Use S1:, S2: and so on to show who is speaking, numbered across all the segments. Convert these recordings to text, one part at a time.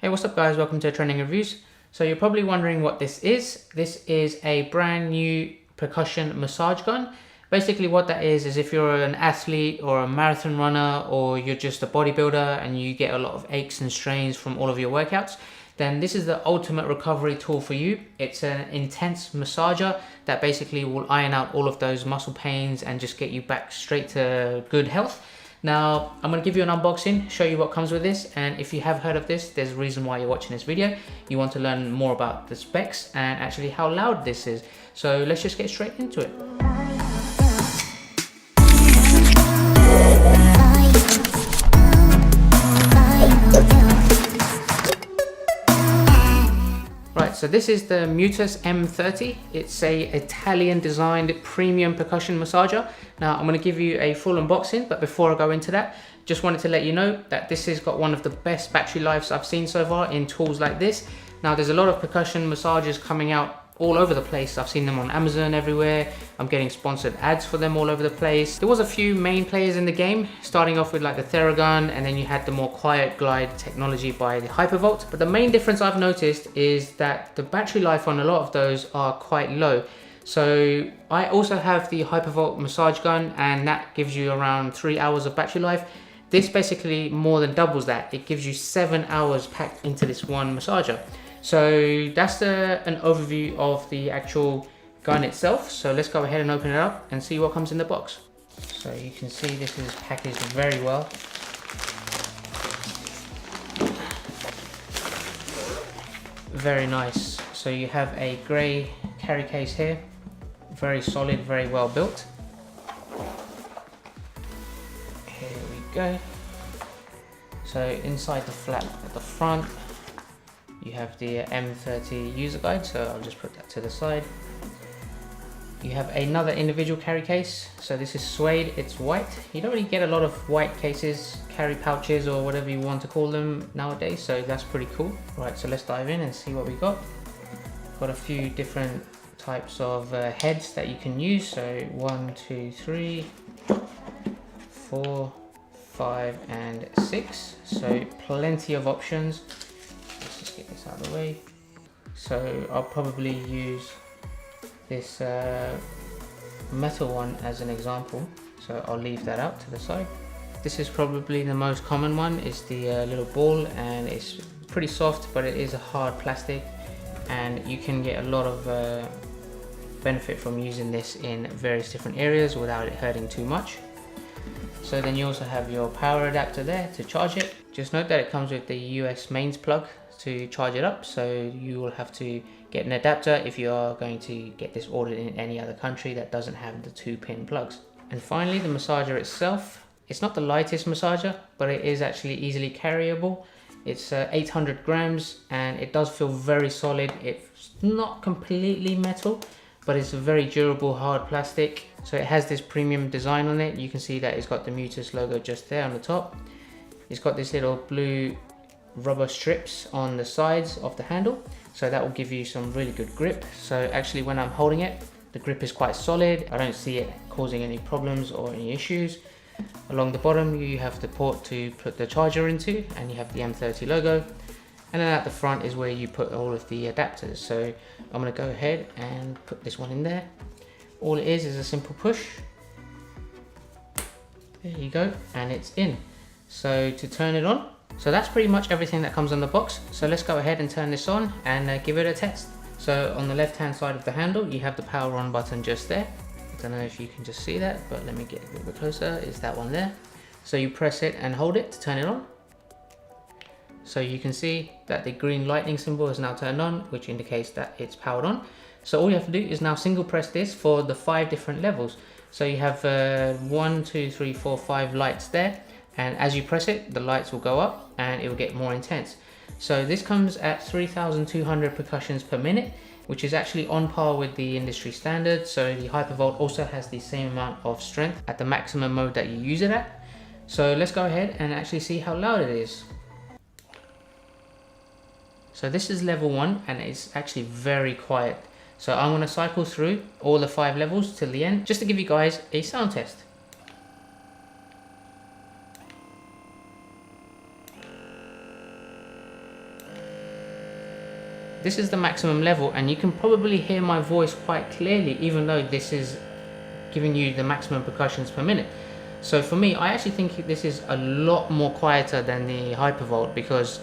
S1: Hey, what's up guys, welcome to Trending Reviews. So you're probably wondering what this is. This is a brand new percussion massage gun. Basically what that is if you're an athlete or a marathon runner, or you're just a bodybuilder and you get a lot of aches and strains from all of your workouts, then this is the ultimate recovery tool for you. It's an intense massager that basically will iron out all of those muscle pains and just get you back straight to good health. Now, I'm going to give you an unboxing, show you what comes with this, and if you have heard of this, there's a reason why you're watching this video. You want to learn more about the specs and actually how loud this is. So let's just get straight into it. Right, so this is the Muttus M30. It's a Italian designed premium percussion massager. Now I'm going to give you a full unboxing, but before I go into that, just wanted to let you know that this has got one of the best battery lives I've seen so far in tools like this. Now there's a lot of percussion massagers coming out all over the place. I've seen them on Amazon everywhere. I'm getting sponsored ads for them all over the place. There was a few main players in the game, starting off with like the Theragun, and then you had the more quiet glide technology by the Hypervolt. But the main difference I've noticed is that the battery life on a lot of those are quite low. So I also have the Hypervolt massage gun, and that gives you around 3 hours of battery life. This basically more than doubles that. It gives you 7 hours packed into this one massager. So that's an overview of the actual gun itself. So let's go ahead and open it up and see what comes in the box. So you can see this is packaged very well. Very nice. So you have a grey carry case here. Very solid, very well built. Here we go. So inside the flap at the front, you have the M30 user guide, so I'll just put that to the side. You have another individual carry case. So this is suede, it's white. You don't really get a lot of white cases, carry pouches or whatever you want to call them nowadays, so that's pretty cool. Right, so let's dive in and see what we got. Got a few different types of heads that you can use. So 1, 2, 3, 4, 5 and 6. So plenty of options. Let's just get this out of the way. So I'll probably use this metal one as an example, so I'll leave that out to the side. This is probably the most common one, is the little ball, and it's pretty soft, but it is a hard plastic, and you can get a lot of benefit from using this in various different areas without it hurting too much. So then you also have your power adapter there to charge it. Just note that it comes with the US mains plug to charge it up, so you will have to get an adapter if you are going to get this ordered in any other country that doesn't have the 2-pin plugs. And finally, the massager itself. It's not the lightest massager, but it is actually easily carryable. It's 800 grams and it does feel very solid. It's not completely metal, but it's a very durable hard plastic. So it has this premium design on it. You can see that it's got the Muttus logo just there on the top. It's got this little blue rubber strips on the sides of the handle, so that will give you some really good grip. So actually when I'm holding it, the grip is quite solid. I don't see it causing any problems or any issues. Along the bottom you have the port to put the charger into, and you have the M30 logo, and then at the front is where you put all of the adapters. So I'm going to go ahead and put this one in there. All it is a simple push. There you go, and it's in. So to turn it on, so that's pretty much everything that comes on the box. So let's go ahead and turn this on and give it a test. So on the left hand side of the handle, you have the power on button just there. I don't know if you can just see that, but let me get a little bit closer. It's that one there. So you press it and hold it to turn it on. So you can see that the green lightning symbol is now turned on, which indicates that it's powered on. So all you have to do is now single press this for the 5 different levels. So you have 1, 2, 3, 4, 5 lights there. And as you press it, the lights will go up and it will get more intense. So this comes at 3,200 percussions per minute, which is actually on par with the industry standard. So the Hypervolt also has the same amount of strength at the maximum mode that you use it at. So let's go ahead and actually see how loud it is. So this is level 1 and it's actually very quiet. So I'm going to cycle through all the 5 levels till the end, just to give you guys a sound test. this is the maximum level, and you can probably hear my voice quite clearly, even though this is giving you the maximum percussions per minute. So for me, I actually think this is a lot more quieter than the Hypervolt, because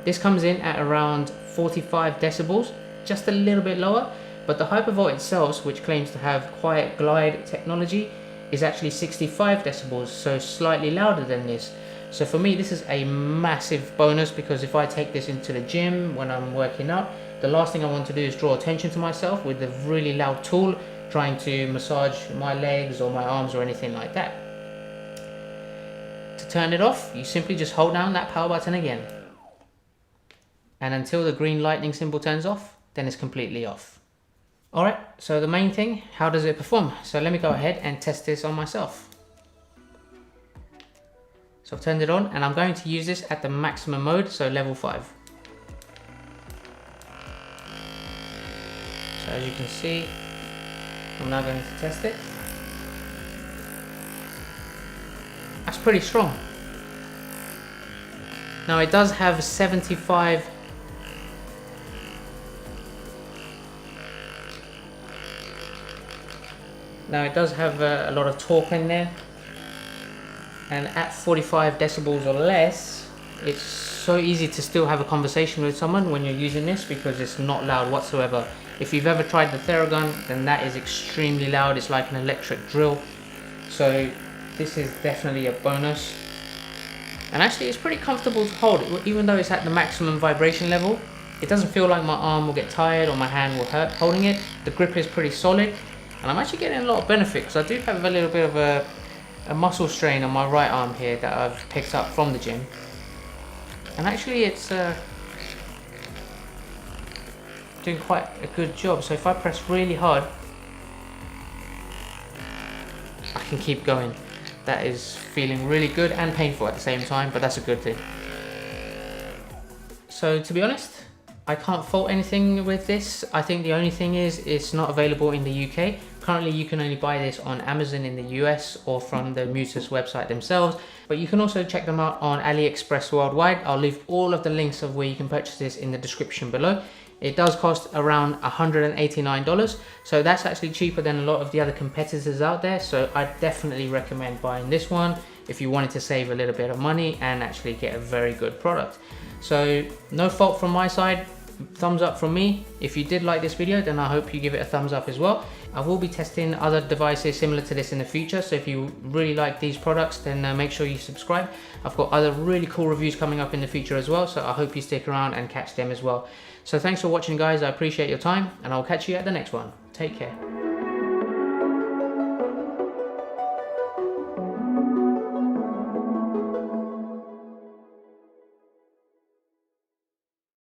S1: this comes in at around 45 decibels, just a little bit lower, but the Hypervolt itself, which claims to have quiet glide technology, is actually 65 decibels, so slightly louder than this. So for me, this is a massive bonus, because if I take this into the gym when I'm working out, the last thing I want to do is draw attention to myself with a really loud tool trying to massage my legs or my arms or anything like that. To turn it off, you simply just hold down that power button again. And until the green lightning symbol turns off, then it's completely off. Alright, so the main thing, how does it perform? So let me go ahead and test this on myself. So I've turned it on, and I'm going to use this at the maximum mode, so level 5. So as you can see, I'm now going to test it. That's pretty strong. Now it does have 75 a lot of torque in there, and at 45 decibels or less, it's so easy to still have a conversation with someone when you're using this, because it's not loud whatsoever. If you've ever tried the Theragun, then that is extremely loud. It's like an electric drill. So this is definitely a bonus. And actually it's pretty comfortable to hold, even though it's at the maximum vibration level. It doesn't feel like my arm will get tired or my hand will hurt holding it. The grip is pretty solid, and I'm actually getting a lot of benefit, because I do have a little bit of a muscle strain on my right arm here that I've picked up from the gym. And actually it's doing quite a good job. So if I press really hard, I can keep going. That is feeling really good and painful at the same time, but that's a good thing. So to be honest, I can't fault anything with this. I think the only thing is it's not available in the UK. Currently you can only buy this on Amazon in the US or from the Muttus website themselves, but you can also check them out on AliExpress worldwide. I'll leave all of the links of where you can purchase this in the description below. It does cost around $189, so that's actually cheaper than a lot of the other competitors out there. So I definitely recommend buying this one if you wanted to save a little bit of money and actually get a very good product. So no fault from my side, thumbs up from me. If you did like this video, then I hope you give it a thumbs up as well. I will be testing other devices similar to this in the future, so if you really like these products, then make sure you subscribe. I've got other really cool reviews coming up in the future as well, so I hope you stick around and catch them as well. So thanks for watching guys, I appreciate your time, and I'll catch you at the next one. Take care.